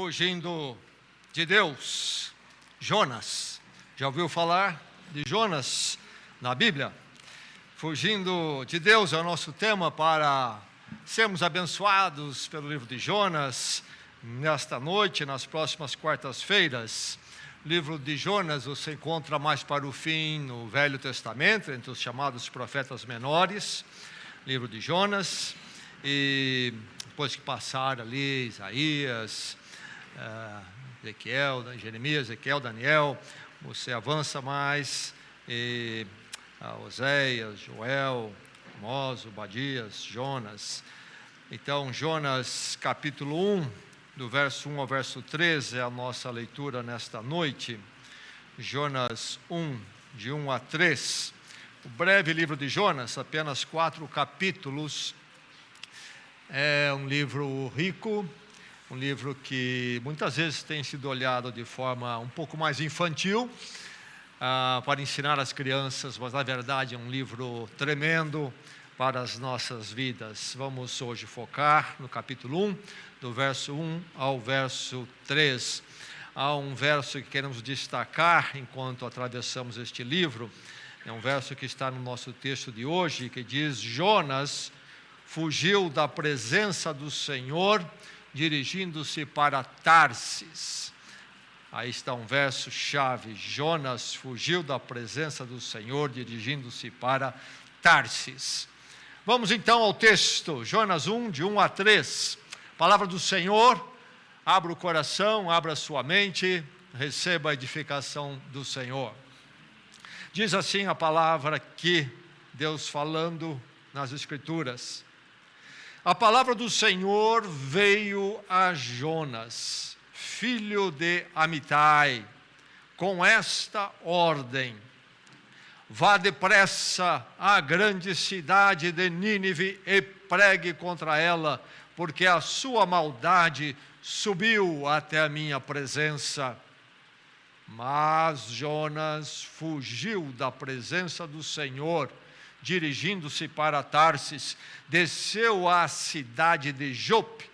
fugindo de Deus. Jonas. Já ouviu falar de Jonas na Bíblia? Fugindo de Deus é o nosso tema para sermos abençoados pelo livro de Jonas nesta noite, nas próximas quartas-feiras. O livro de Jonas você encontra mais para o fim no Velho Testamento, entre os chamados profetas menores. Livro de Jonas. E depois que passar ali Isaías, Ezequiel, Jeremias, Ezequiel, Daniel, você avança mais, e Oséias, Joel, Amós, Obadias, Jonas. Então, Jonas capítulo 1, do verso 1 ao verso 13, é a nossa leitura nesta noite. Jonas 1, de 1 a 3. O breve livro de Jonas, apenas 4 capítulos. É um livro rico, um livro que muitas vezes tem sido olhado de forma um pouco mais infantil, para ensinar as crianças, mas na verdade é um livro tremendo para as nossas vidas. Vamos hoje focar no capítulo 1, do verso 1 ao verso 3. Há um verso que queremos destacar enquanto atravessamos este livro, é um verso que está no nosso texto de hoje, que diz: Jonas fugiu da presença do Senhor, dirigindo-se para Tarsis. Aí está um verso chave: Jonas fugiu da presença do Senhor, dirigindo-se para Tarsis. Vamos então ao texto, Jonas 1, de 1 a 3. Palavra do Senhor, abra o coração, abra a sua mente, receba a edificação do Senhor. Diz assim a palavra aqui, Deus falando nas Escrituras. A palavra do Senhor veio a Jonas, filho de Amitai, com esta ordem: vá depressa à grande cidade de Nínive e pregue contra ela, porque a sua maldade subiu até a minha presença. Mas Jonas fugiu da presença do Senhor, dirigindo-se para Tarsis, desceu à cidade de Jope,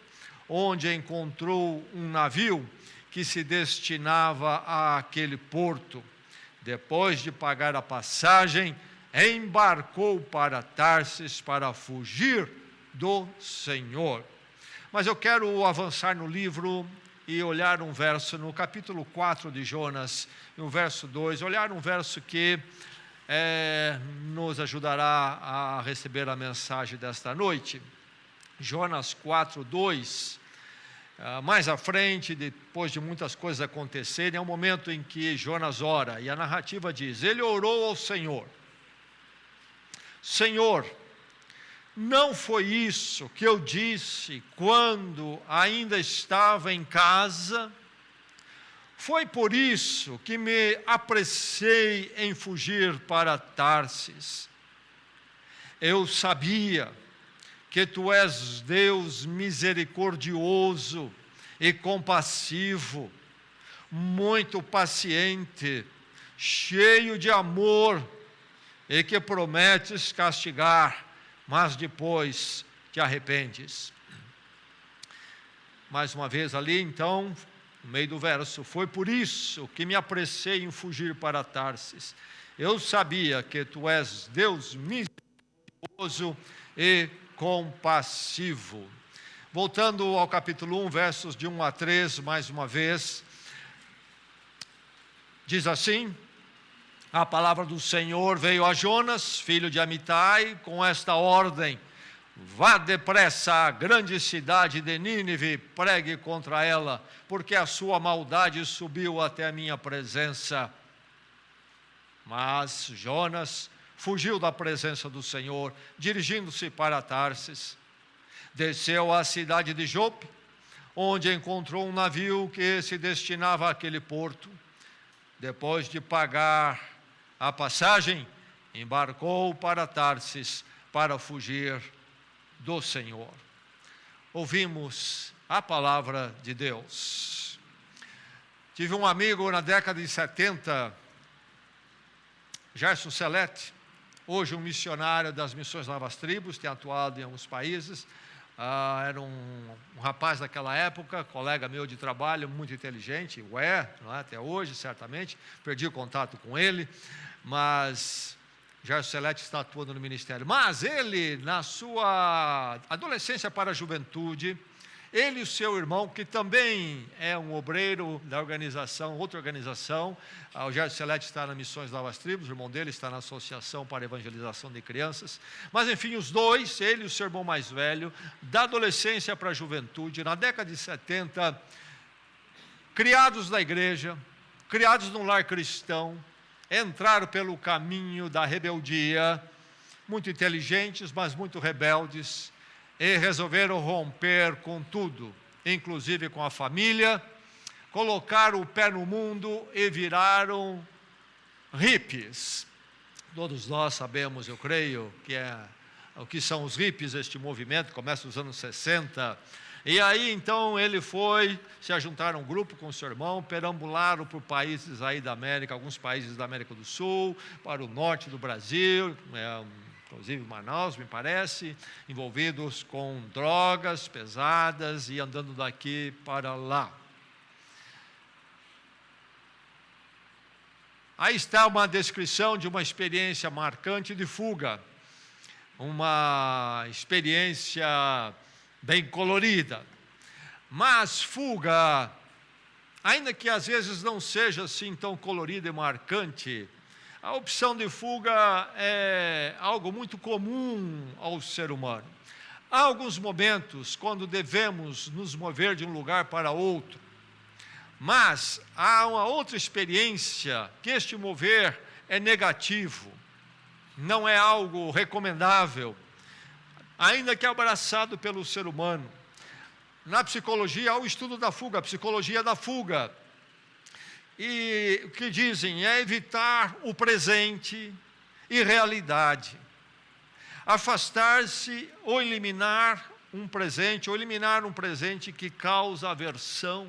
onde encontrou um navio que se destinava àquele porto. Depois de pagar a passagem, embarcou para Tarsis para fugir do Senhor. Mas eu quero avançar no livro e olhar um verso no capítulo 4 de Jonas, no verso 2, olhar um verso que nos ajudará a receber a mensagem desta noite. Jonas 4, 2. Mais à frente, depois de muitas coisas acontecerem, é o momento em que Jonas ora, e a narrativa diz: ele orou ao Senhor: Senhor, não foi isso que eu disse quando ainda estava em casa? Foi por isso que me apressei em fugir para Tarsis. Eu sabia que tu és Deus misericordioso e compassivo, muito paciente, cheio de amor, e que prometes castigar, mas depois te arrependes. Mais uma vez ali, então, no meio do verso: foi por isso que me apressei em fugir para Tarsis. Eu sabia que tu és Deus misericordioso e compassivo. Voltando ao capítulo 1, versos de 1 a 3, mais uma vez, diz assim: a palavra do Senhor veio a Jonas, filho de Amitai, com esta ordem: vá depressa à grande cidade de Nínive, pregue contra ela, porque a sua maldade subiu até a minha presença. Mas Jonas fugiu da presença do Senhor, dirigindo-se para Tarsis. Desceu à cidade de Jope, onde encontrou um navio que se destinava àquele porto. Depois de pagar a passagem, embarcou para Tarsis para fugir do Senhor. Ouvimos a palavra de Deus. Tive um amigo na década de 70, Gerson Celete, hoje um missionário das Missões Novas Tribos, tem atuado em alguns países, Era um rapaz daquela época, colega meu de trabalho, muito inteligente, não é? Até hoje, certamente. Perdi o contato com ele, mas Jair Celeste está atuando no ministério. Mas ele, na sua adolescência para a juventude, ele e o seu irmão, que também é um obreiro da organização, outra organização, o Jair Celeste está na Missões Novas Tribos, o irmão dele está na Associação para a Evangelização de Crianças, mas enfim, os dois, ele e o seu irmão mais velho, da adolescência para a juventude, na década de 70, criados na igreja, criados num lar cristão, entraram pelo caminho da rebeldia, muito inteligentes, mas muito rebeldes, e resolveram romper com tudo, inclusive com a família, colocaram o pé no mundo e viraram hippies. Todos nós sabemos, eu creio, o que são os hippies, este movimento, começa nos anos 60. E aí, então, ele se ajuntaram um grupo com o seu irmão, perambularam por países aí da América, alguns países da América do Sul, para o norte do Brasil, inclusive Manaus, me parece, envolvidos com drogas pesadas e andando daqui para lá. Aí está uma descrição de uma experiência marcante de fuga, uma experiência bem colorida, mas fuga, ainda que às vezes não seja assim tão colorida e marcante, a opção de fuga é algo muito comum ao ser humano. Há alguns momentos quando devemos nos mover de um lugar para outro, mas há uma outra experiência que este mover é negativo, não é algo recomendável, ainda que abraçado pelo ser humano. Na psicologia há o estudo da fuga, a psicologia da fuga. E o que dizem é evitar o presente e realidade, afastar-se ou eliminar um presente que causa aversão.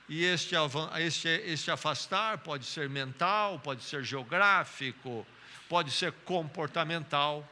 E este afastar pode ser mental, pode ser geográfico, pode ser comportamental.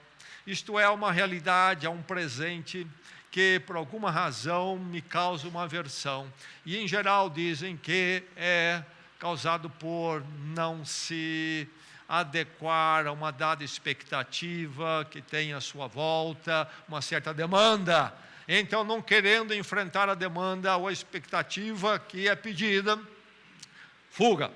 Isto é uma realidade, é um presente que por alguma razão me causa uma aversão. E em geral dizem que é causado por não se adequar a uma dada expectativa que tem à sua volta, uma certa demanda. Então, não querendo enfrentar a demanda ou a expectativa que é pedida, fuga.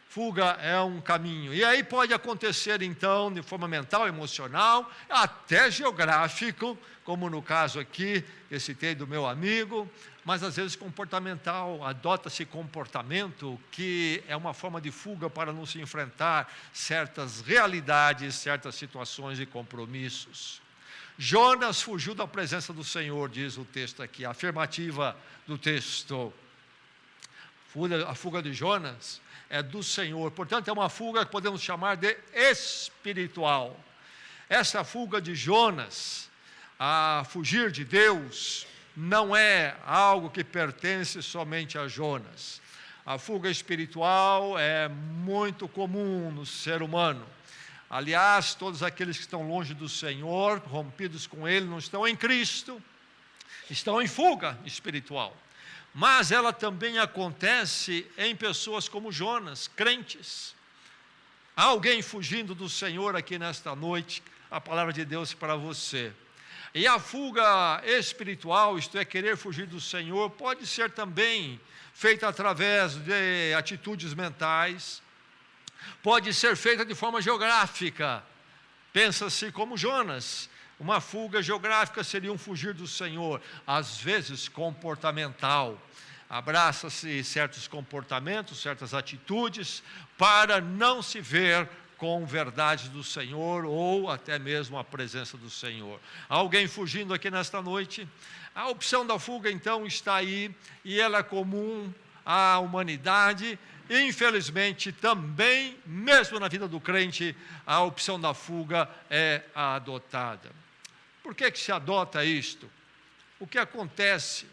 Fuga é um caminho. E aí pode acontecer, então, de forma mental, emocional, até geográfico, como no caso aqui, que eu citei do meu amigo, mas às vezes comportamental, adota-se comportamento que é uma forma de fuga para não se enfrentar certas realidades, certas situações e compromissos. Jonas fugiu da presença do Senhor, diz o texto aqui, a afirmativa do texto. A fuga de Jonas é do Senhor, portanto é uma fuga que podemos chamar de espiritual. Essa fuga de Jonas, a fugir de Deus, não é algo que pertence somente a Jonas. A fuga espiritual é muito comum no ser humano. Aliás, todos aqueles que estão longe do Senhor, rompidos com Ele, não estão em Cristo, estão em fuga espiritual. Mas ela também acontece em pessoas como Jonas, crentes. Há alguém fugindo do Senhor aqui nesta noite, a palavra de Deus para você. E a fuga espiritual, isto é, querer fugir do Senhor, pode ser também feita através de atitudes mentais, pode ser feita de forma geográfica. Pensa-se como Jonas. Uma fuga geográfica seria um fugir do Senhor, às vezes comportamental. Abraça-se certos comportamentos, certas atitudes, para não se ver com verdades do Senhor ou até mesmo a presença do Senhor. Alguém fugindo aqui nesta noite? A opção da fuga então está aí e ela é comum à humanidade. Infelizmente também, mesmo na vida do crente, a opção da fuga é adotada. Por que se adota isto? O que acontece?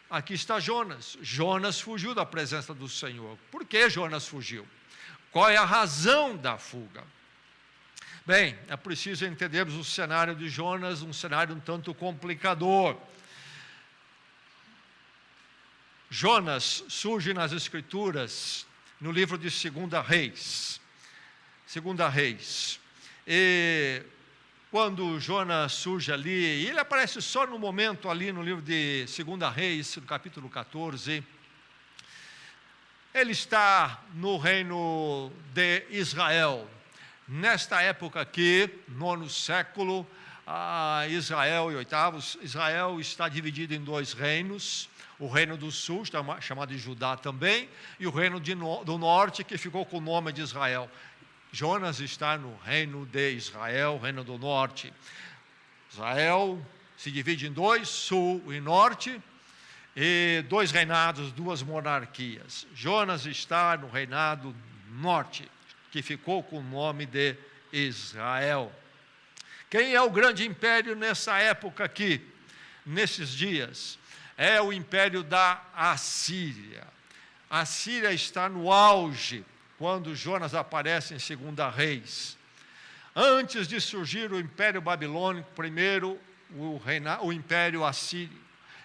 Aqui está Jonas. Jonas fugiu da presença do Senhor. Por que Jonas fugiu? Qual é a razão da fuga? Bem, é preciso entendermos o cenário de Jonas, um cenário um tanto complicador. Jonas surge nas Escrituras, no livro de 2 Reis. 2 Reis. E quando Jonas surge ali, ele aparece só no momento ali no livro de 2 Reis, no capítulo 14. Ele está no reino de Israel. Nesta época aqui, 9º século, Israel e 8º, Israel está dividido em 2 reinos. O reino do sul, chamado de Judá também, e o reino do norte, que ficou com o nome de Israel. Jonas está no reino de Israel, reino do norte. Israel se divide em 2, sul e norte, e 2 reinados, 2 monarquias. Jonas está no reinado norte, que ficou com o nome de Israel. Quem é o grande império nessa época aqui, nesses dias? É o império da Assíria. A Síria está no auge quando Jonas aparece em 2 Reis. Antes de surgir o Império Babilônico, primeiro o Império Assírio.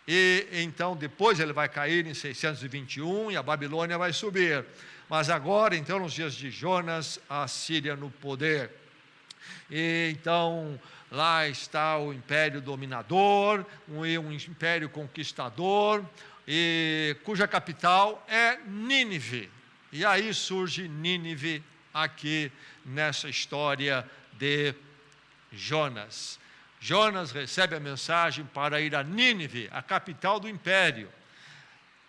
E então depois ele vai cair em 621 e a Babilônia vai subir. Mas agora, então, nos dias de Jonas, a Síria no poder. E então lá está o império dominador, um império conquistador, cuja capital é Nínive. E aí surge Nínive aqui nessa história de Jonas. Jonas recebe a mensagem para ir a Nínive, a capital do império.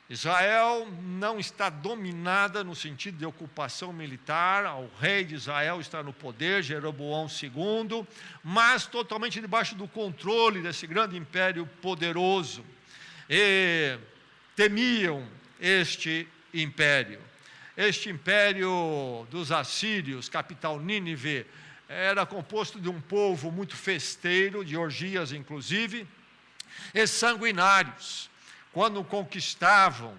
Israel não está dominada no sentido de ocupação militar, o rei de Israel está no poder, Jeroboão II, mas totalmente debaixo do controle desse grande império poderoso. E temiam este império. Este império dos assírios, capital Nínive, era composto de um povo muito festeiro, de orgias inclusive, e sanguinários. Quando conquistavam,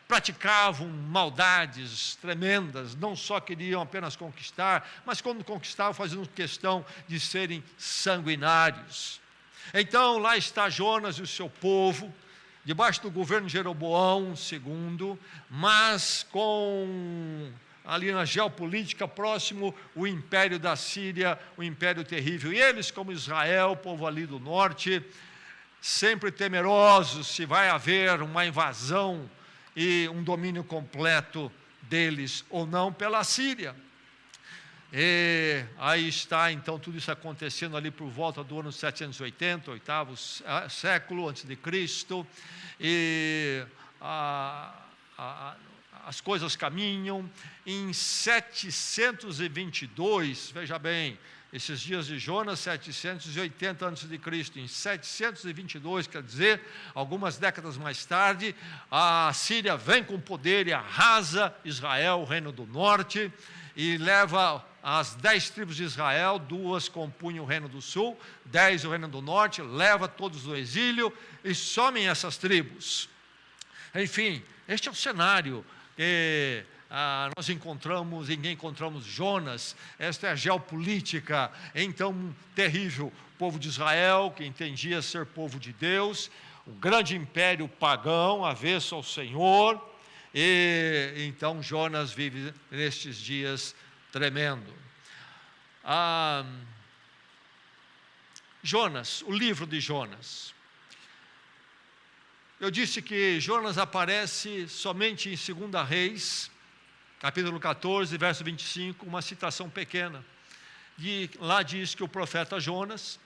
praticavam maldades tremendas, não só queriam apenas conquistar, mas quando conquistavam faziam questão de serem sanguinários. Então lá está Jonas e o seu povo, debaixo do governo de Jeroboão II, mas com ali na geopolítica próximo o império da Síria, o império terrível. E eles, como Israel, povo ali do norte, sempre temerosos se vai haver uma invasão e um domínio completo deles ou não pela Síria. E aí está então tudo isso acontecendo ali por volta do ano 780, 8º século antes de Cristo, e as coisas caminham. Em 722, veja bem, esses dias de Jonas, 780 a.C., em 722, quer dizer, algumas décadas mais tarde, a Síria vem com poder e arrasa Israel, o reino do norte, e leva as 10 tribos de Israel, 2 compunham o reino do sul, 10 o reino do norte, leva todos no exílio e somem essas tribos. Enfim, este é o cenário que nós encontramos Jonas. Esta é a geopolítica, então, terrível. O povo de Israel, que entendia ser povo de Deus, o grande império pagão, avesso ao Senhor, e então Jonas vive nestes dias tremendo. Jonas, o livro de Jonas. Eu disse que Jonas aparece somente em 2 Reis, capítulo 14, verso 25, uma citação pequena. E lá diz que o profeta Jonas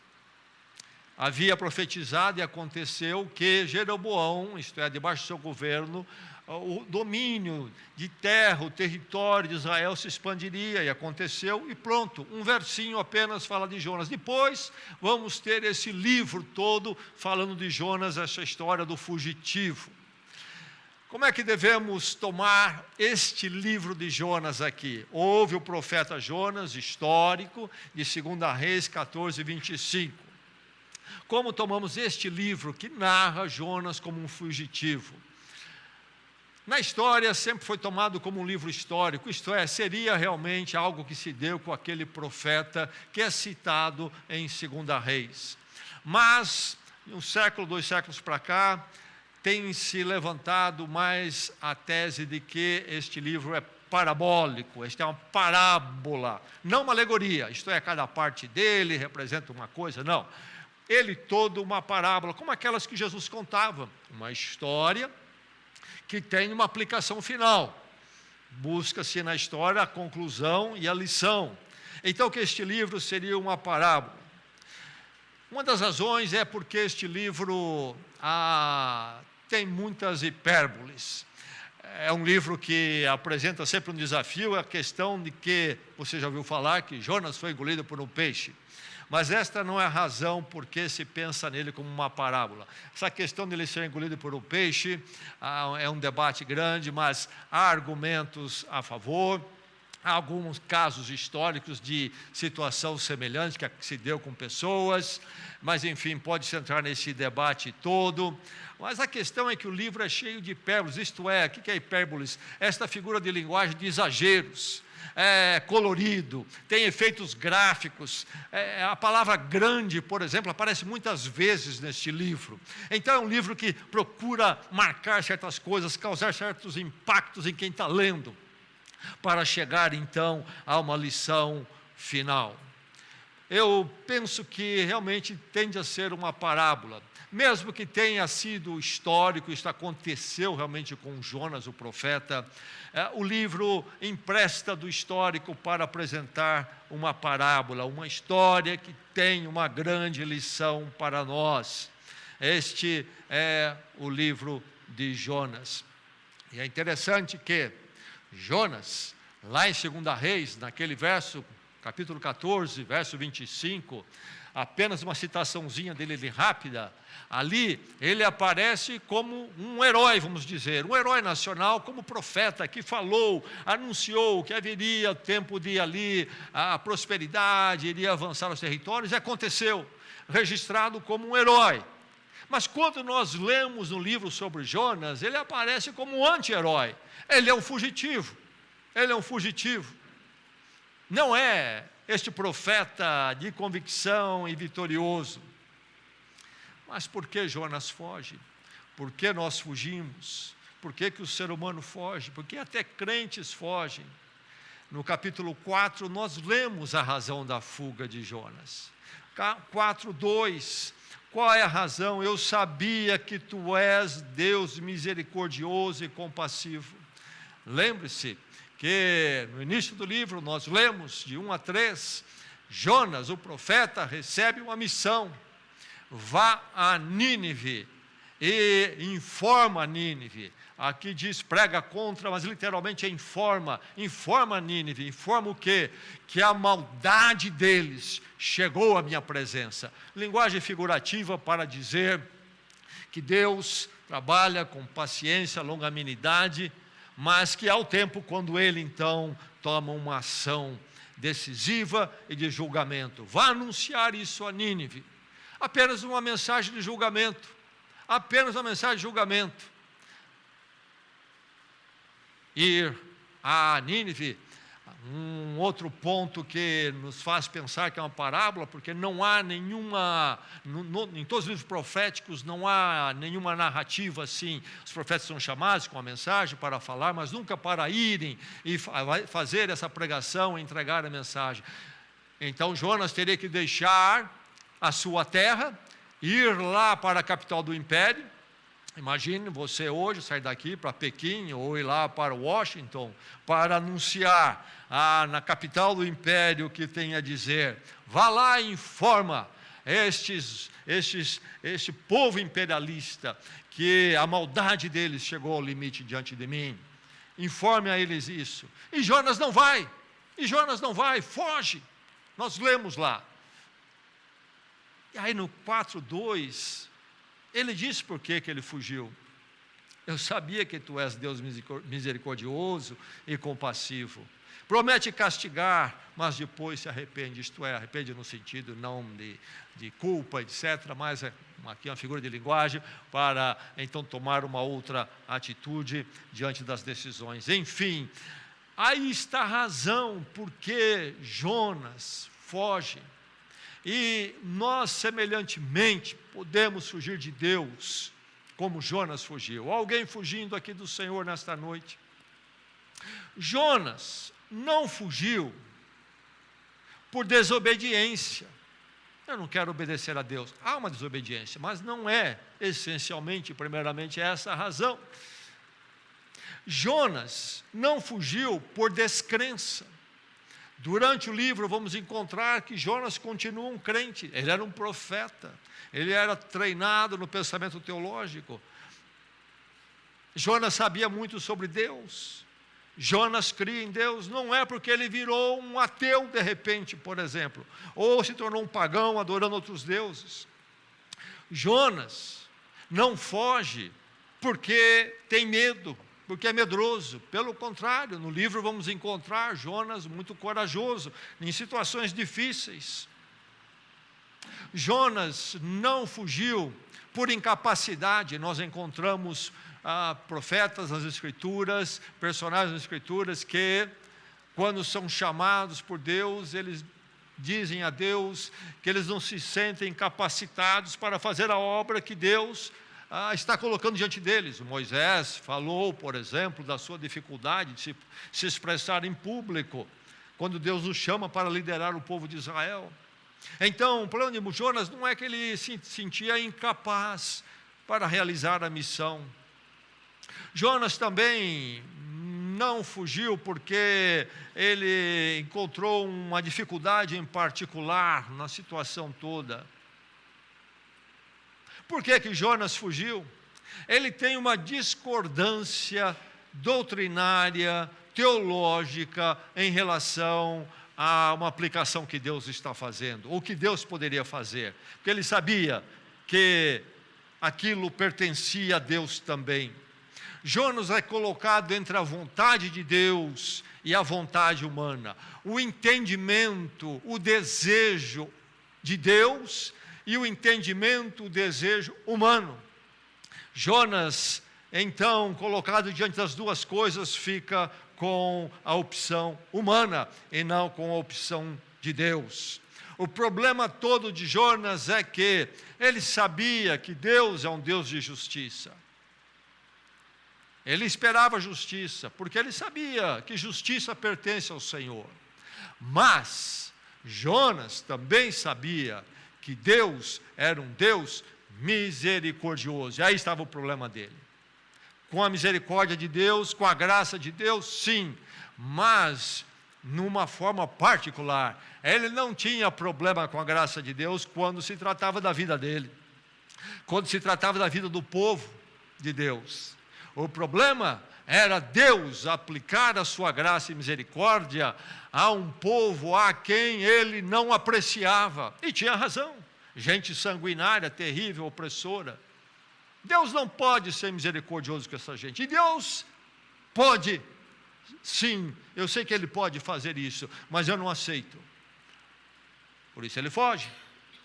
havia profetizado e aconteceu que Jeroboão, isto é, debaixo do seu governo, o domínio de terra, o território de Israel se expandiria, e aconteceu, e pronto, um versinho apenas fala de Jonas. Depois vamos ter esse livro todo falando de Jonas, essa história do fugitivo. Como é que devemos tomar este livro de Jonas aqui? Houve o profeta Jonas, histórico, de 2 Reis 14, 25. Como tomamos este livro que narra Jonas como um fugitivo? na história sempre foi tomado como um livro histórico, isto é, seria realmente algo que se deu com aquele profeta que é citado em 2 Reis. Mas, um século, 2 séculos para cá, tem se levantado mais a tese de que este livro é parabólico, este é uma parábola, não uma alegoria, isto é, cada parte dele representa uma coisa, não. Ele todo uma parábola, como aquelas que Jesus contava, uma história que tem uma aplicação final. Busca-se na história a conclusão e a lição. Então, que este livro seria uma parábola. Uma das razões é porque este livro tem muitas hipérboles. É um livro que apresenta sempre um desafio, a questão de que, você já ouviu falar que Jonas foi engolido por um peixe. Mas esta não é a razão por que se pensa nele como uma parábola. Essa questão de ele ser engolido por um peixe é um debate grande, mas há argumentos a favor. Há alguns casos históricos de situação semelhante que se deu com pessoas, mas enfim, pode-se entrar nesse debate todo. Mas a questão é que o livro é cheio de hipérboles, isto é, o que é hipérboles? Esta figura de linguagem de exageros. É colorido, tem efeitos gráficos, a palavra grande, por exemplo, aparece muitas vezes neste livro. Então é um livro que procura marcar certas coisas, causar certos impactos em quem está lendo, para chegar então a uma lição final. Eu penso que realmente tende a ser uma parábola, mesmo que tenha sido histórico, isso aconteceu realmente com Jonas, o profeta, o livro empresta do histórico para apresentar uma parábola, uma história que tem uma grande lição para nós. Este é o livro de Jonas. E é interessante que Jonas, lá em 2 Reis, naquele verso, capítulo 14, verso 25, apenas uma citaçãozinha dele rápida, ali ele aparece como um herói, vamos dizer, um herói nacional, como profeta que falou, anunciou que haveria tempo de ali a prosperidade, iria avançar os territórios, e aconteceu, registrado como um herói. Mas quando nós lemos no livro sobre Jonas, ele aparece como um anti-herói, ele é um fugitivo, não é este profeta de convicção e vitorioso. Mas por que Jonas foge? Por que nós fugimos? Por que o ser humano foge? Por que até crentes fogem? No capítulo 4, nós lemos a razão da fuga de Jonas. 4:2, qual é a razão? Eu sabia que tu és Deus misericordioso e compassivo. Lembre-se que no início do livro nós lemos de 1 a 3, Jonas, o profeta, recebe uma missão. Vá a Nínive e informa Nínive. Aqui diz prega contra, mas literalmente é informa Nínive. Informa o quê? Que a maldade deles chegou à minha presença. Linguagem figurativa para dizer que Deus trabalha com paciência, longanimidade, mas que há o tempo quando ele então toma uma ação decisiva e de julgamento. Vá anunciar isso a Nínive. Apenas uma mensagem de julgamento. Ir a Nínive, um outro ponto que nos faz pensar que é uma parábola, porque não há nenhuma, em todos os livros proféticos, não há nenhuma narrativa assim. Os profetas são chamados com a mensagem para falar, mas nunca para irem e fazer essa pregação, entregar a mensagem. Então Jonas teria que deixar a sua terra, ir lá para a capital do império. Imagine você hoje sair daqui para Pequim ou ir lá para Washington para anunciar na capital do império o que tem a dizer. Vá lá e informa este povo imperialista que a maldade deles chegou ao limite diante de mim. Informe a eles isso. E Jonas não vai, foge. Nós lemos lá. E aí no 4:2, ele disse por que ele fugiu. Eu sabia que tu és Deus misericordioso e compassivo. Promete castigar, mas depois se arrepende. Isto é, arrepende no sentido não de culpa, etc., mas aqui uma figura de linguagem, para então tomar uma outra atitude diante das decisões. Enfim, aí está a razão por que Jonas foge. E nós, semelhantemente, podemos fugir de Deus, como Jonas fugiu. Alguém fugindo aqui do Senhor nesta noite. Jonas não fugiu por desobediência. Eu não quero obedecer a Deus. Há uma desobediência, mas não é essencialmente, primeiramente, essa a razão. Jonas não fugiu por descrença. Durante o livro vamos encontrar que Jonas continua um crente, ele era um profeta, ele era treinado no pensamento teológico. Jonas sabia muito sobre Deus, Jonas cria em Deus, não é porque ele virou um ateu de repente, por exemplo, ou se tornou um pagão adorando outros deuses. Jonas não foge porque tem medo, porque é medroso. Pelo contrário, no livro vamos encontrar Jonas muito corajoso em situações difíceis. Jonas não fugiu por incapacidade. Nós encontramos profetas nas Escrituras, personagens nas Escrituras que, quando são chamados por Deus, eles dizem a Deus que eles não se sentem capacitados para fazer a obra que Deus está colocando diante deles. Moisés falou, por exemplo, da sua dificuldade de se expressar em público, quando Deus o chama para liderar o povo de Israel. Então, o plano de Jonas não é que ele se sentia incapaz para realizar a missão. Jonas também não fugiu porque ele encontrou uma dificuldade em particular na situação toda. Por que Jonas fugiu? Ele tem uma discordância doutrinária, teológica, em relação a uma aplicação que Deus está fazendo, ou que Deus poderia fazer, porque ele sabia que aquilo pertencia a Deus também. Jonas é colocado entre a vontade de Deus e a vontade humana, o entendimento, o desejo de Deus e o entendimento, o desejo humano. Jonas, então, colocado diante das duas coisas, fica com a opção humana e não com a opção de Deus. O problema todo de Jonas é que ele sabia que Deus é um Deus de justiça. Ele esperava justiça, porque ele sabia que justiça pertence ao Senhor. Mas Jonas também sabia que Deus era um Deus misericordioso. E aí estava o problema dele. Com a misericórdia de Deus, com a graça de Deus, sim, mas numa forma particular. Ele não tinha problema com a graça de Deus quando se tratava da vida dele, quando se tratava da vida do povo de Deus. O problema era Deus aplicar a sua graça e misericórdia a um povo a quem ele não apreciava. E tinha razão. Gente sanguinária, terrível, opressora. Deus não pode ser misericordioso com essa gente. E Deus pode, sim, eu sei que Ele pode fazer isso, mas eu não aceito. Por isso Ele foge.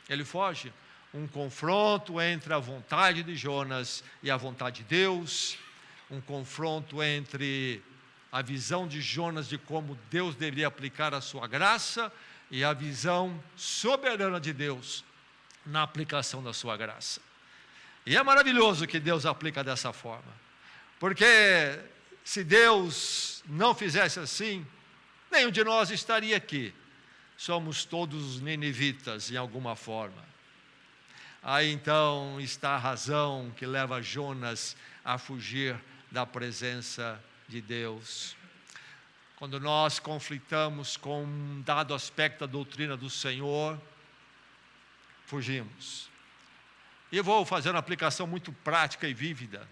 Ele foge. Um confronto entre a vontade de Jonas e a vontade de Deus. Um confronto entre a visão de Jonas de como Deus deveria aplicar a sua graça e a visão soberana de Deus na aplicação da sua graça. E é maravilhoso que Deus aplica dessa forma, porque se Deus não fizesse assim, nenhum de nós estaria aqui. Somos todos ninivitas em alguma forma. Aí então está a razão que leva Jonas a fugir da presença de Deus. Quando nós conflitamos com um dado aspecto da doutrina do Senhor, fugimos. E eu vou fazer uma aplicação muito prática e vívida.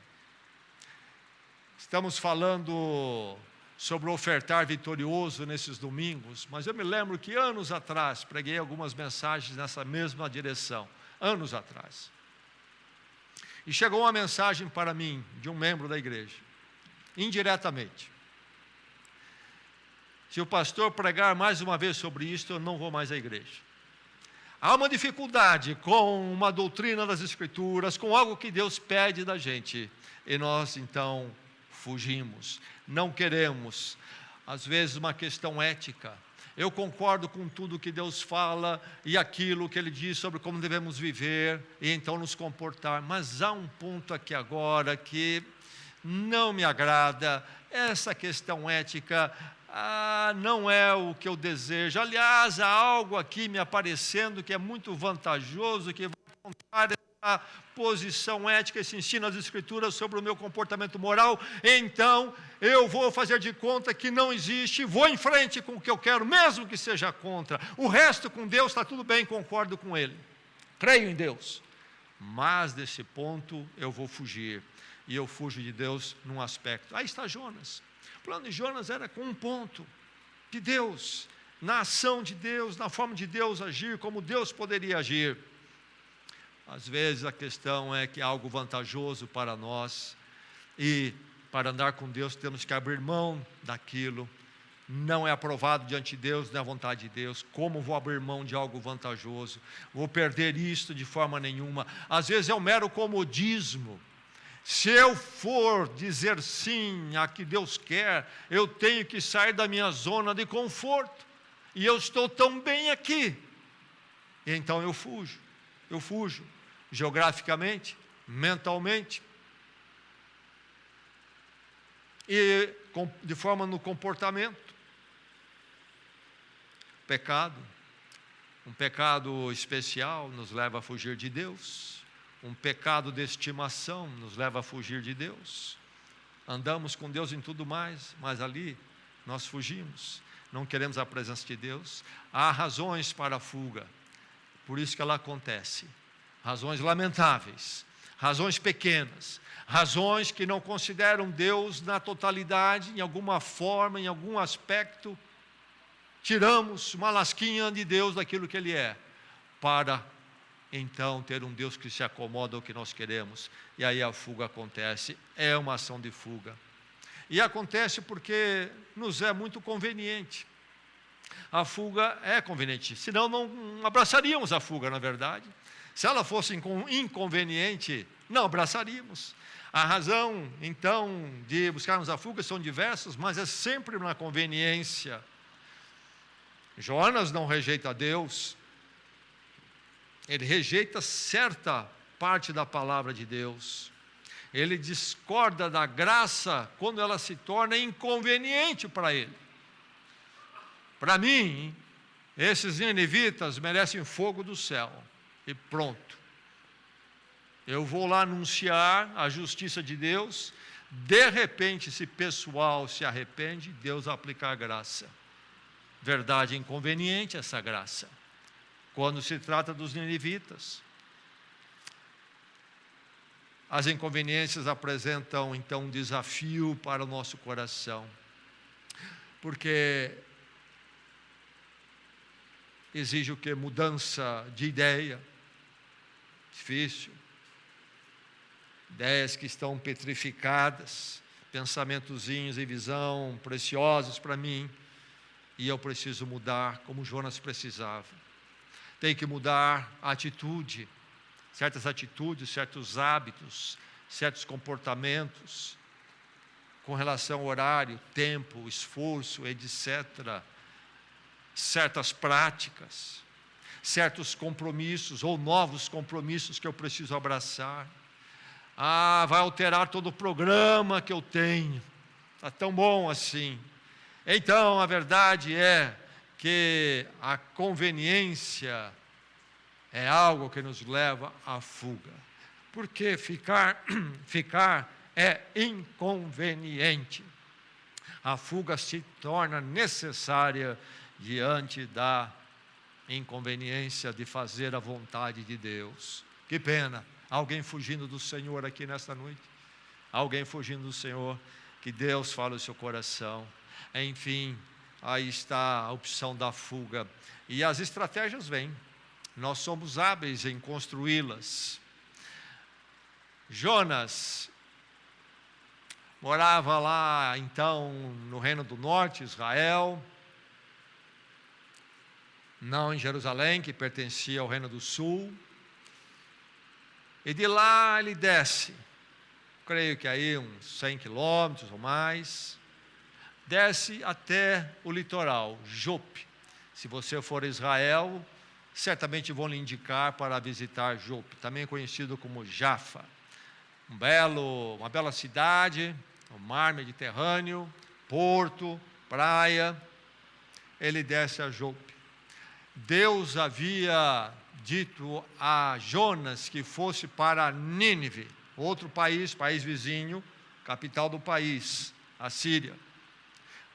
Estamos falando sobre o ofertar vitorioso nesses domingos, mas eu me lembro que anos atrás preguei algumas mensagens nessa mesma direção, anos atrás. E chegou uma mensagem para mim, de um membro da igreja, indiretamente. Se o pastor pregar mais uma vez sobre isso, eu não vou mais à igreja. há uma dificuldade com uma doutrina das Escrituras, com algo que Deus pede da gente, e nós então fugimos, não queremos. Às vezes uma questão ética, eu concordo com tudo que Deus fala e aquilo que Ele diz sobre como devemos viver e então nos comportar, mas há um ponto aqui agora que não me agrada, essa questão ética não é o que eu desejo. Aliás, há algo aqui me aparecendo que é muito vantajoso, que vai contar essa posição ética, esse ensino das Escrituras sobre o meu comportamento moral, então eu vou fazer de conta que não existe, vou em frente com o que eu quero, mesmo que seja contra. O resto com Deus está tudo bem, concordo com Ele, creio em Deus, mas desse ponto eu vou fugir, e eu fujo de Deus num aspecto. Aí está Jonas. O plano de Jonas era com um ponto, de Deus, na ação de Deus, na forma de Deus agir, como Deus poderia agir. Às vezes a questão é que é algo vantajoso para nós, e para andar com Deus temos que abrir mão daquilo, não é aprovado diante de Deus, não é a vontade de Deus. Como vou abrir mão de algo vantajoso? Vou perder isto de forma nenhuma. Às vezes é um mero comodismo. Se eu for dizer sim a que Deus quer, eu tenho que sair da minha zona de conforto, e eu estou tão bem aqui, e então eu fujo, geograficamente, mentalmente, e de forma no comportamento. Pecado, um pecado especial nos leva a fugir de Deus. Um pecado de estimação nos leva a fugir de Deus. Andamos com Deus em tudo mais, mas ali nós fugimos, não queremos a presença de Deus. Há razões para a fuga, por isso que ela acontece. Razões lamentáveis, razões pequenas, razões que não consideram Deus na totalidade, em alguma forma, em algum aspecto. Tiramos uma lasquinha de Deus daquilo que Ele é, para então ter um Deus que se acomoda ao que nós queremos, e aí a fuga acontece, é uma ação de fuga, e acontece porque nos é muito conveniente. A fuga é conveniente, senão não abraçaríamos a fuga, na verdade. Se ela fosse inconveniente, não abraçaríamos. A razão, então, de buscarmos a fuga são diversas, mas é sempre uma conveniência. Jonas não rejeita Deus, ele rejeita certa parte da palavra de Deus, ele discorda da graça quando ela se torna inconveniente para ele. Para mim, esses ninivitas merecem fogo do céu, e pronto. Eu vou lá anunciar a justiça de Deus, de repente, se pessoal se arrepende, Deus aplica a graça. Verdade inconveniente essa graça. Quando se trata dos ninivitas, as inconveniências apresentam então um desafio para o nosso coração, porque exige o que? Mudança de ideia, difícil, ideias que estão petrificadas, pensamentozinhos e visão preciosos para mim, e eu preciso mudar como Jonas precisava. Tem que mudar a atitude, certas atitudes, certos hábitos, certos comportamentos, com relação ao horário, tempo, esforço, etc. Certas práticas, certos compromissos ou novos compromissos que eu preciso abraçar. Vai alterar todo o programa que eu tenho, está tão bom assim. Então, a verdade é que a conveniência é algo que nos leva à fuga, porque ficar é inconveniente. A fuga se torna necessária diante da inconveniência de fazer a vontade de Deus. Que pena, alguém fugindo do Senhor aqui nesta noite, alguém fugindo do Senhor, que Deus fale o seu coração. Enfim, aí está a opção da fuga, e as estratégias vêm, nós somos hábeis em construí-las. Jonas morava lá então no Reino do Norte, Israel, não em Jerusalém, que pertencia ao Reino do Sul. E de lá ele desce, creio que aí uns 100 quilômetros ou mais, desce até o litoral, Jope. Se você for a Israel, certamente vão lhe indicar para visitar Jope, também conhecido como Jafa. Uma bela cidade, o mar Mediterrâneo, porto, praia. Ele desce a Jope. Deus havia dito a Jonas que fosse para Nínive, outro país vizinho, capital do país, a Síria.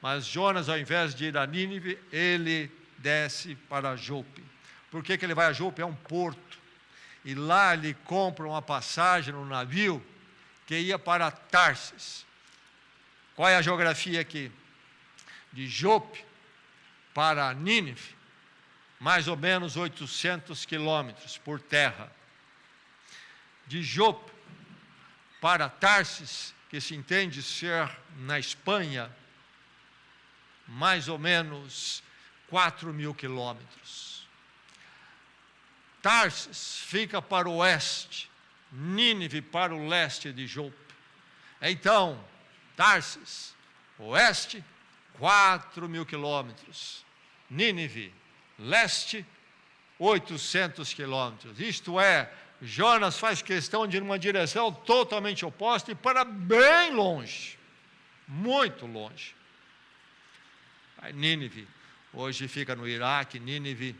Mas Jonas, ao invés de ir a Nínive, ele desce para Jope. Por que ele vai a Jope? É um porto. E lá ele compra uma passagem no navio que ia para Tarsis. Qual é a geografia aqui? De Jope para Nínive, mais ou menos 800 quilômetros por terra. De Jope para Tarsis, que se entende ser na Espanha, mais ou menos 4.000 quilômetros. Tarsis fica para o oeste, Nínive para o leste de Jope. Então, Tarsis, oeste, 4.000 quilômetros. Nínive, leste, 800 quilômetros. Isto é, Jonas faz questão de ir numa direção totalmente oposta e para bem longe, muito longe. Nínive, hoje fica no Iraque. Nínive,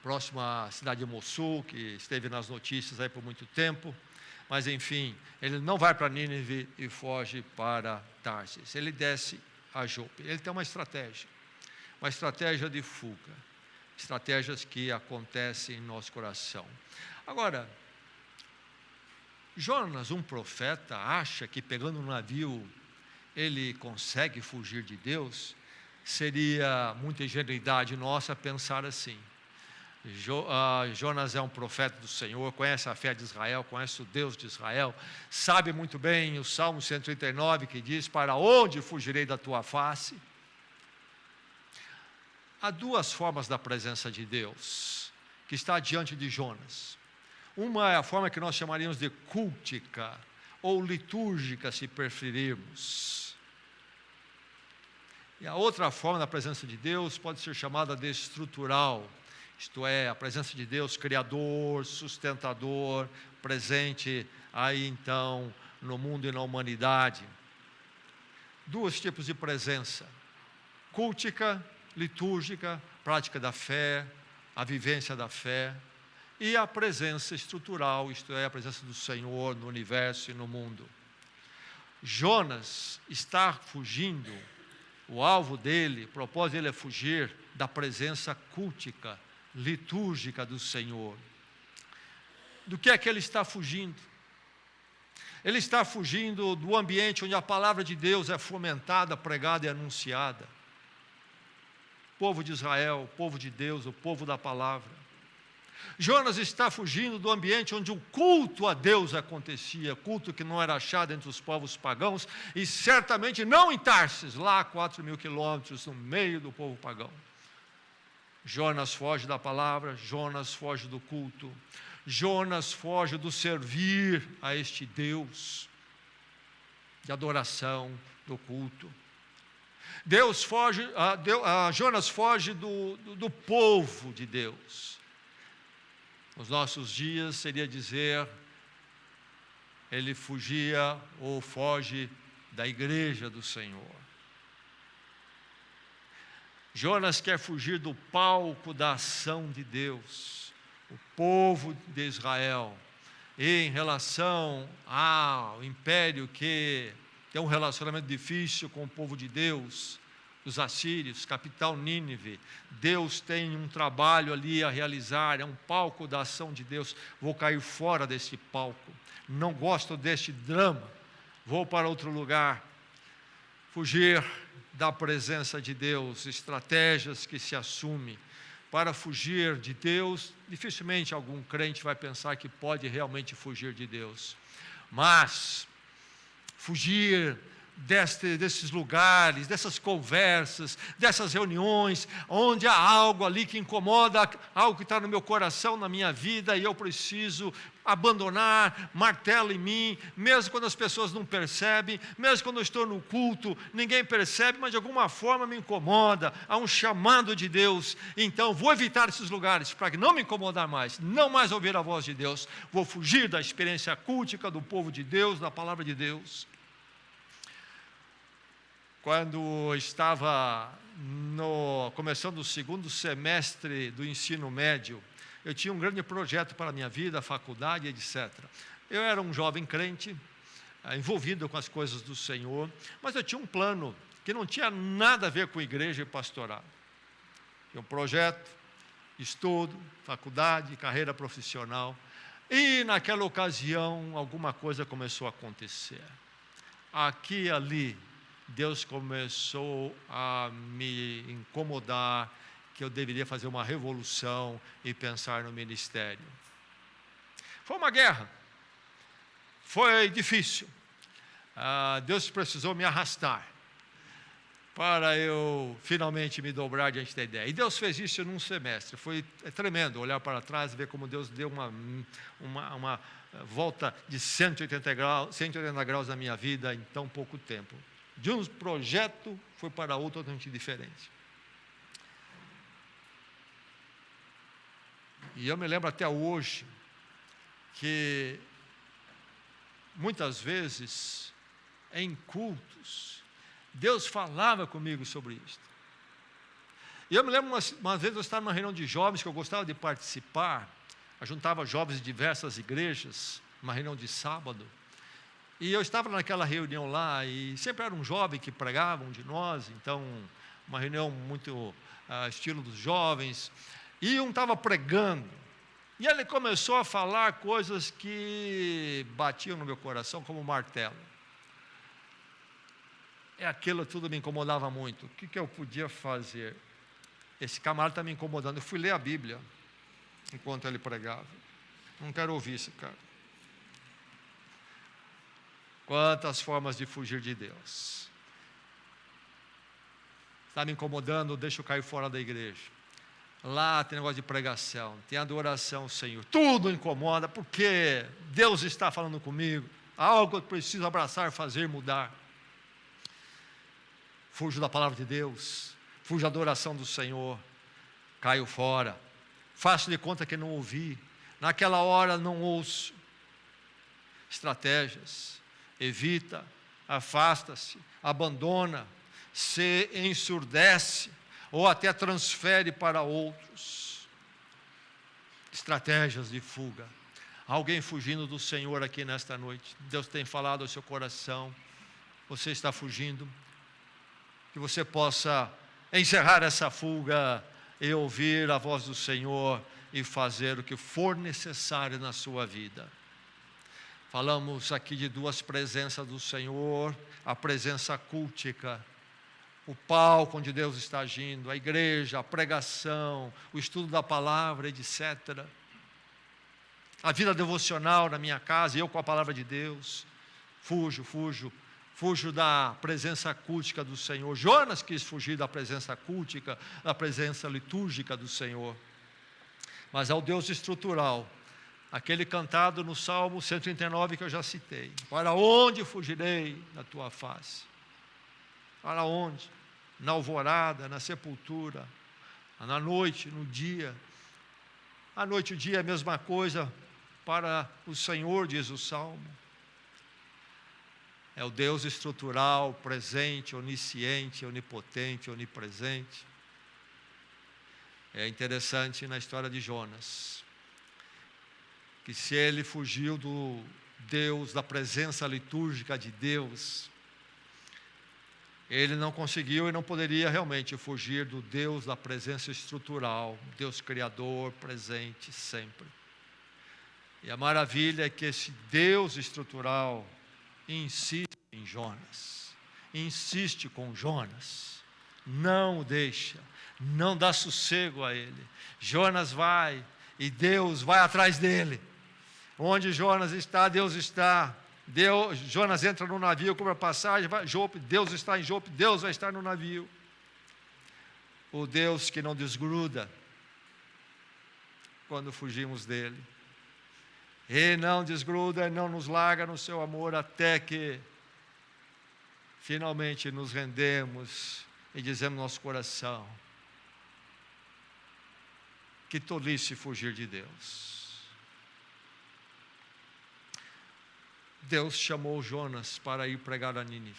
próximo à cidade de Mossul, que esteve nas notícias aí por muito tempo. Mas enfim, ele não vai para Nínive e foge para Tarsis. Ele desce a Jope. Ele tem uma estratégia de fuga, estratégias que acontecem em nosso coração. Agora, Jonas, um profeta, acha que pegando um navio ele consegue fugir de Deus? Seria muita ingenuidade nossa pensar assim. Jonas é um profeta do Senhor, conhece a fé de Israel, conhece o Deus de Israel, sabe muito bem o Salmo 139 que diz: para onde fugirei da tua face? Há duas formas da presença de Deus que está diante de Jonas. Uma é a forma que nós chamaríamos de cultica ou litúrgica, se preferirmos. E a outra forma da presença de Deus pode ser chamada de estrutural, isto é, a presença de Deus criador, sustentador, presente aí então no mundo e na humanidade. Dois tipos de presença: cultica, litúrgica, prática da fé, a vivência da fé, e a presença estrutural, isto é, a presença do Senhor no universo e no mundo. Jonas está fugindo, o alvo dele, o propósito dele é fugir da presença cultica, litúrgica do Senhor. Do que é que ele está fugindo? Ele está fugindo do ambiente onde a palavra de Deus é fomentada, pregada e anunciada. O povo de Israel, o povo de Deus, o povo da palavra. Jonas está fugindo do ambiente onde o culto a Deus acontecia, culto que não era achado entre os povos pagãos, e certamente não em Tarsis, lá a 4.000 quilômetros, no meio do povo pagão. Jonas foge da palavra, Jonas foge do culto, Jonas foge do servir a este Deus, de adoração, do culto. Jonas foge do povo de Deus. Nos nossos dias seria dizer, ele fugia ou foge da igreja do Senhor. Jonas quer fugir do palco da ação de Deus, o povo de Israel, e em relação ao império que tem um relacionamento difícil com o povo de Deus, os assírios, capital Nínive. Deus tem um trabalho ali a realizar, é um palco da ação de Deus. Vou cair fora desse palco, não gosto deste drama, vou para outro lugar. Fugir da presença de Deus, estratégias que se assumem para fugir de Deus. Dificilmente algum crente vai pensar que pode realmente fugir de Deus, mas fugir desses lugares, dessas conversas, dessas reuniões, onde há algo ali que incomoda, algo que está no meu coração, na minha vida, e eu preciso abandonar, martelo em mim, mesmo quando as pessoas não percebem, mesmo quando eu estou no culto, ninguém percebe, mas de alguma forma me incomoda, há um chamado de Deus. Então vou evitar esses lugares, para não me incomodar mais, não mais ouvir a voz de Deus, vou fugir da experiência cultica do povo de Deus, da palavra de Deus. Quando estava começando o segundo semestre do ensino médio, eu tinha um grande projeto para a minha vida, faculdade, etc. Eu era um jovem crente, envolvido com as coisas do Senhor, mas eu tinha um plano que não tinha nada a ver com igreja e pastorado. Tinha um projeto, estudo, faculdade, carreira profissional, e naquela ocasião alguma coisa começou a acontecer. Aqui e ali, Deus começou a me incomodar, que eu deveria fazer uma revolução e pensar no ministério. Foi uma guerra, foi difícil. Deus precisou me arrastar para eu finalmente me dobrar diante da ideia. E Deus fez isso num semestre. Foi tremendo olhar para trás e ver como Deus deu uma volta de 180 graus na minha vida em tão pouco tempo. De um projeto foi para outro totalmente diferente. E eu me lembro até hoje que muitas vezes em cultos Deus falava comigo sobre isso. E eu me lembro uma vez eu estava numa reunião de jovens que eu gostava de participar, eu juntava jovens de diversas igrejas, uma reunião de sábado. E eu estava naquela reunião lá, e sempre era um jovem que pregava, um de nós, então, uma reunião muito estilo dos jovens, e um estava pregando, e ele começou a falar coisas que batiam no meu coração como martelo. Aquilo tudo me incomodava muito. O que eu podia fazer? Esse camarada está me incomodando. Eu fui ler a Bíblia, enquanto ele pregava. Não quero ouvir esse cara. Quantas formas de fugir de Deus. Está me incomodando, deixa eu cair fora da igreja. Lá tem negócio de pregação, tem adoração ao Senhor. Tudo incomoda, porque Deus está falando comigo. Algo que eu preciso abraçar, fazer, mudar. Fujo da palavra de Deus. Fujo da adoração do Senhor. Caio fora. Faço de conta que não ouvi. Naquela hora não ouço. Estratégias. Evita, afasta-se, abandona, se ensurdece, ou até transfere para outros. Estratégias de fuga. Alguém fugindo do Senhor aqui nesta noite. Deus tem falado ao seu coração. Você está fugindo. Que você possa encerrar essa fuga e ouvir a voz do Senhor e fazer o que for necessário na sua vida. Falamos aqui de duas presenças do Senhor, a presença cultica, o palco onde Deus está agindo, a igreja, a pregação, o estudo da palavra, etc. A vida devocional na minha casa, eu com a palavra de Deus. Fujo da presença cultica do Senhor. Jonas quis fugir da presença cultica, da presença litúrgica do Senhor. Mas ao Deus estrutural, aquele cantado no Salmo 139 que eu já citei. Para onde fugirei da tua face? Para onde? Na alvorada, na sepultura, na noite, no dia. A noite e o dia é a mesma coisa para o Senhor, diz o Salmo. É o Deus estrutural, presente, onisciente, onipotente, onipresente. É interessante na história de Jonas, que se ele fugiu do Deus, da presença litúrgica de Deus, ele não conseguiu e não poderia realmente fugir do Deus da presença estrutural, Deus criador, presente sempre. E a maravilha é que esse Deus estrutural insiste em Jonas, insiste com Jonas, não o deixa, não dá sossego a ele. Jonas vai e Deus vai atrás dele. Onde Jonas está, Deus está. Jonas entra no navio, compra passagem, vai, Jope, Deus está em Jope, Deus vai estar no navio. O Deus que não desgruda quando fugimos dele. E não desgruda, não nos larga no seu amor até que finalmente nos rendemos e dizemos no nosso coração: que tolice fugir de Deus. Deus chamou Jonas para ir pregar a Nínive.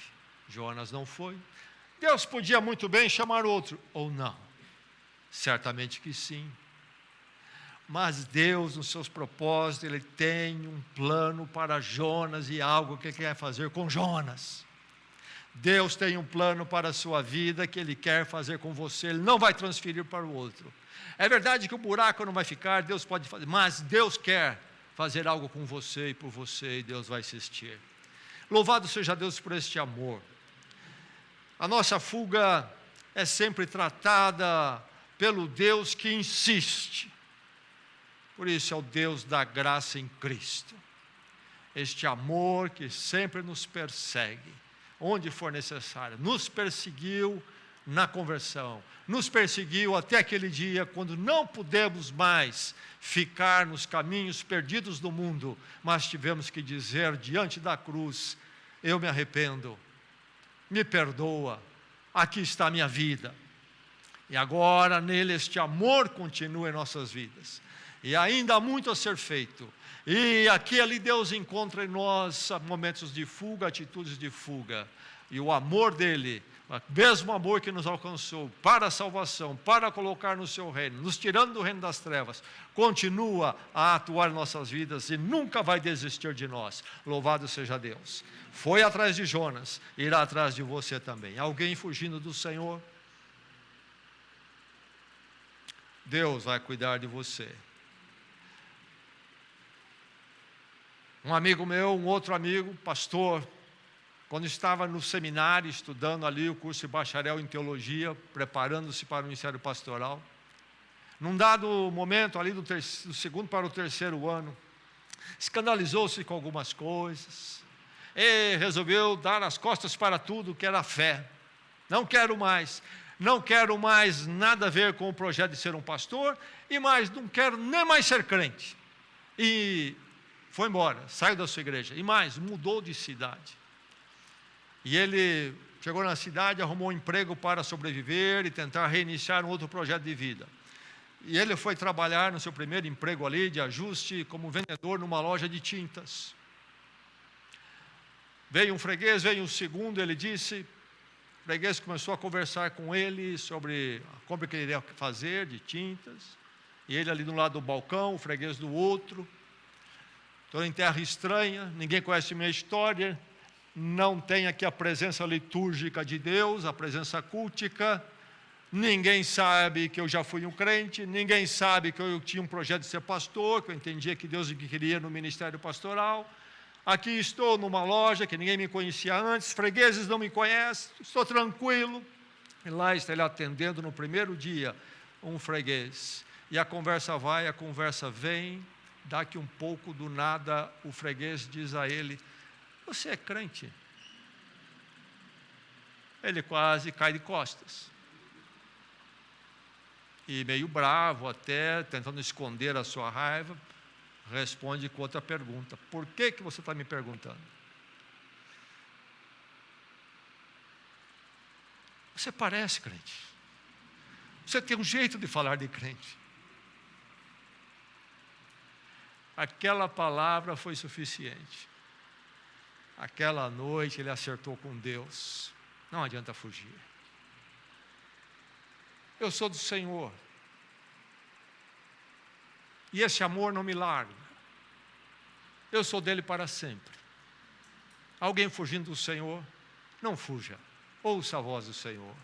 Jonas não foi. Deus podia muito bem chamar outro, ou não. Certamente que sim. Mas Deus, nos seus propósitos, Ele tem um plano para Jonas e algo que Ele quer fazer com Jonas. Deus tem um plano para a sua vida que Ele quer fazer com você. Ele não vai transferir para o outro. É verdade que o buraco não vai ficar, Deus pode fazer, mas Deus quer fazer algo com você e por você, e Deus vai assistir. Louvado seja Deus por este amor. A nossa fuga é sempre tratada pelo Deus que insiste. Por isso é o Deus da graça em Cristo. Este amor que sempre nos persegue, onde for necessário. Nos perseguiu na conversão. Nos perseguiu até aquele dia quando não pudemos mais ficar nos caminhos perdidos do mundo, mas tivemos que dizer diante da cruz: eu me arrependo, me perdoa, aqui está a minha vida. E agora nele este amor continua em nossas vidas. E ainda há muito a ser feito. E aqui e ali Deus encontra em nós momentos de fuga, atitudes de fuga. E o amor dele, o mesmo amor que nos alcançou para a salvação, para colocar no seu reino, nos tirando do reino das trevas, continua a atuar em nossas vidas e nunca vai desistir de nós. Louvado seja Deus. Foi atrás de Jonas, irá atrás de você também. Alguém fugindo do Senhor? Deus vai cuidar de você. Um amigo meu, um outro amigo, pastor, quando estava no seminário, estudando ali o curso de bacharel em teologia, preparando-se para o ministério pastoral, num dado momento ali do segundo para o terceiro ano, escandalizou-se com algumas coisas, e resolveu dar as costas para tudo que era fé. Não quero mais nada a ver com o projeto de ser um pastor, e mais, não quero nem mais ser crente. E foi embora, saiu da sua igreja, e mais, mudou de cidade. E ele chegou na cidade, arrumou um emprego para sobreviver e tentar reiniciar um outro projeto de vida. E ele foi trabalhar no seu primeiro emprego ali, de ajuste, como vendedor numa loja de tintas. Veio um freguês, veio um segundo, ele disse, o freguês começou a conversar com ele sobre a compra que ele iria fazer de tintas, e ele ali do lado do balcão, o freguês do outro. Estou em terra estranha, ninguém conhece minha história, não tem aqui a presença litúrgica de Deus, a presença cultica, ninguém sabe que eu já fui um crente, ninguém sabe que eu tinha um projeto de ser pastor, que eu entendia que Deus me queria no ministério pastoral. Aqui estou numa loja que ninguém me conhecia antes, fregueses não me conhecem, estou tranquilo. E lá está ele atendendo no primeiro dia um freguês. E a conversa vai, a conversa vem, daqui um pouco do nada o freguês diz a ele: você é crente? Ele quase cai de costas. E meio bravo até, tentando esconder a sua raiva, responde com outra pergunta: por que você está me perguntando? Você parece crente. Você tem um jeito de falar de crente. Aquela palavra foi suficiente. Aquela noite ele acertou com Deus. Não adianta fugir. Eu sou do Senhor. E esse amor não me larga. Eu sou dele para sempre. Alguém fugindo do Senhor, não fuja. Ouça a voz do Senhor.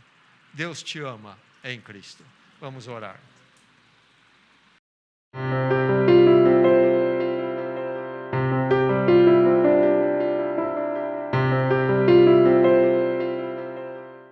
Deus te ama em Cristo. Vamos orar.